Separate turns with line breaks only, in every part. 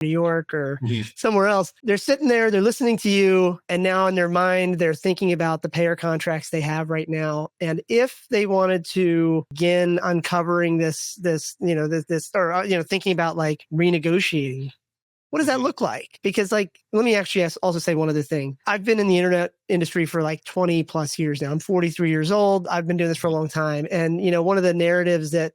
New York or
Mhm.
somewhere else. They're sitting there, they're listening to you, and now in their mind, they're thinking about the payer contracts they have right now. And if they wanted to begin uncovering thinking about like renegotiating, what does that
Mhm.
look like? Because like, let me actually also say one other thing. I've been in the internet industry for like 20 plus years now. I'm 43 years old. I've been doing this for a long time. And, one of the narratives that,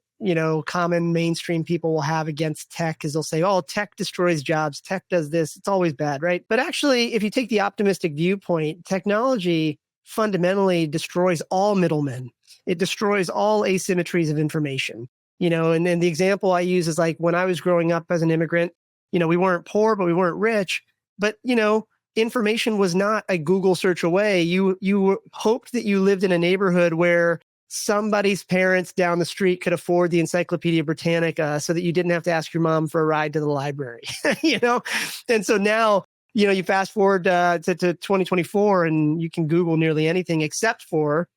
common mainstream people will have against tech is they'll say, oh, tech destroys jobs. Tech does this. It's always bad, right? But actually, if you take the optimistic viewpoint, technology fundamentally destroys all middlemen. It destroys all asymmetries of information. And then the example I use is like when I was growing up as an immigrant, we weren't poor, but we weren't rich. But, information was not a Google search away. You hoped that you lived in a neighborhood where somebody's parents down the street could afford the Encyclopedia Britannica so that you didn't have to ask your mom for a ride to the library, And so now, you fast forward to 2024 and you can Google nearly anything except for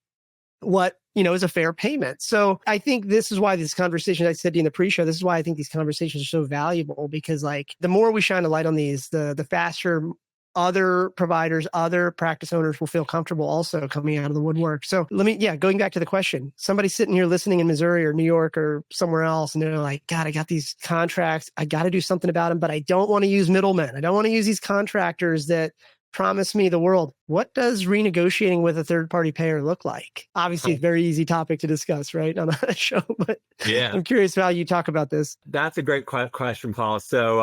what is a fair payment. So I think this is why this conversation, I said in the pre-show, this is why I think these conversations are so valuable, because like the more we shine a light on these, the faster other providers, other practice owners will feel comfortable also coming out of the woodwork. So going back to the question, somebody sitting here listening in Missouri or New York or somewhere else, and they're like, God, I got these contracts. I got to do something about them, but I don't want to use middlemen. I don't want to use these contractors that promise me the world. What does renegotiating with a third-party payer look like? Obviously, it's a very easy topic to discuss, right, on a show, but
Yeah.
I'm curious how you talk about this.
That's a great question, Paul. So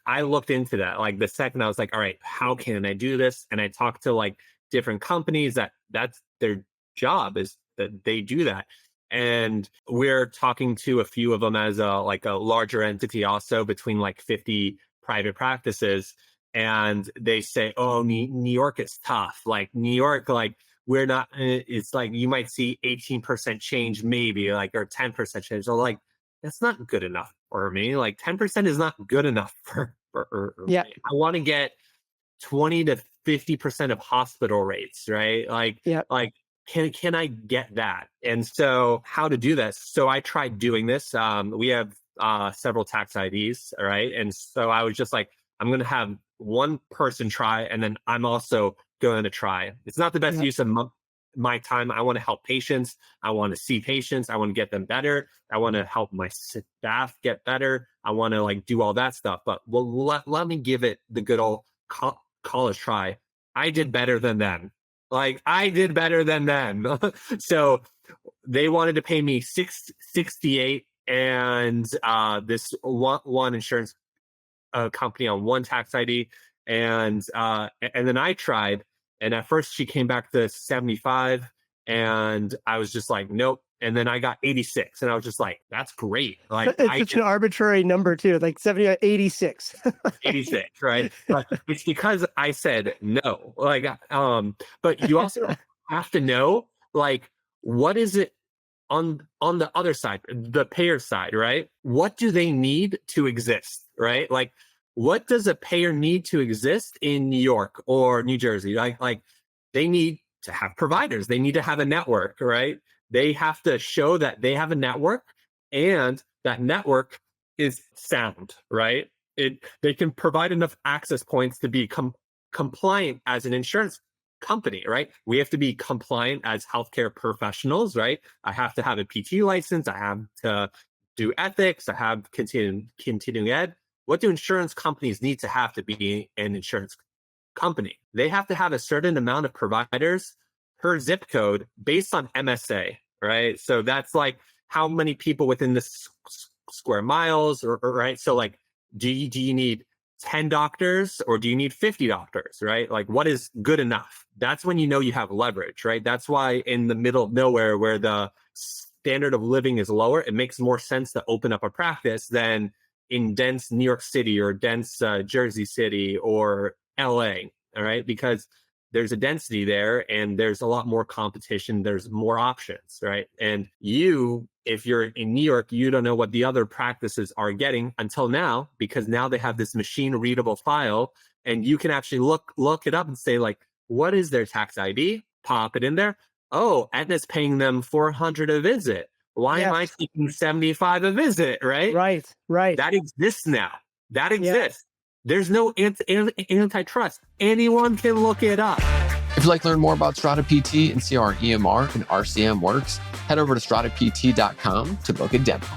I looked into that. Like the second I was like, all right, how can I do this? And I talked to like different companies that's their job is that they do that. And we're talking to a few of them as a larger entity also between like 50 private practices. And they say, oh, New York is tough. Like New York, like we're not, it's like you might see 18% change maybe like or 10% change. So like, that's not good enough for me. Like 10% is not good enough for
Yeah.
me. I want to get 20 to 50% of hospital rates, right?
Yeah.
Like can I get that? And so how to do this? So I tried doing this. We have several tax IDs, all right? And so I was just like, I'm going to have one person try, and then I'm also going to try. It's not the best
Yeah.
use of my time. I want to help patients. I want to see patients. I want to get them better. I want to help my staff get better. I want to like do all that stuff. But let me give it the good old college try. I did better than them. Like I did better than them. So they wanted to pay me 68, and this one insurance company on one tax ID, and then I tried, and at first she came back to 75, and I was just like, nope. And then I got 86, and I was just like, that's great. Like
It's
I
such an arbitrary number too, like 70, 86.
86, right? But it's because I said no. But you also have to know, like, what is it on the other side, the payer side, right? What do they need to exist, right? Like, what does a payer need to exist in New York or New Jersey? Like they need to have providers. They need to have a network, right? They have to show that they have a network and that network is sound, right? They can provide enough access points to be compliant as an insurance company, right? We have to be compliant as healthcare professionals, right? I have to have a PT license. I have to do ethics. I have continuing ed. What do insurance companies need to have to be an insurance company? They have to have a certain amount of providers per zip code based on MSA, right? So that's like how many people within this square miles, or right? So like, do you need 10 doctors or do you need 50 doctors, right? Like what is good enough? That's when you know you have leverage, right? That's why in the middle of nowhere where the standard of living is lower, it makes more sense to open up a practice than in dense New York City or dense Jersey City or LA, all right? Because there's a density there and there's a lot more competition. There's more options, right? And if you're in New York, you don't know what the other practices are getting until now, because now they have this machine readable file and you can actually look it up and say like, what is their tax ID? Pop it in there. Oh, Aetna's paying them $400 a visit. Why am I
Yes.
taking $75 a visit, right?
Right.
That exists now. That
Yeah.
exists. There's no antitrust. Anyone can look it up.
If you'd like to learn more about Strata PT and see how our EMR and RCM works, head over to stratapt.com to book a demo.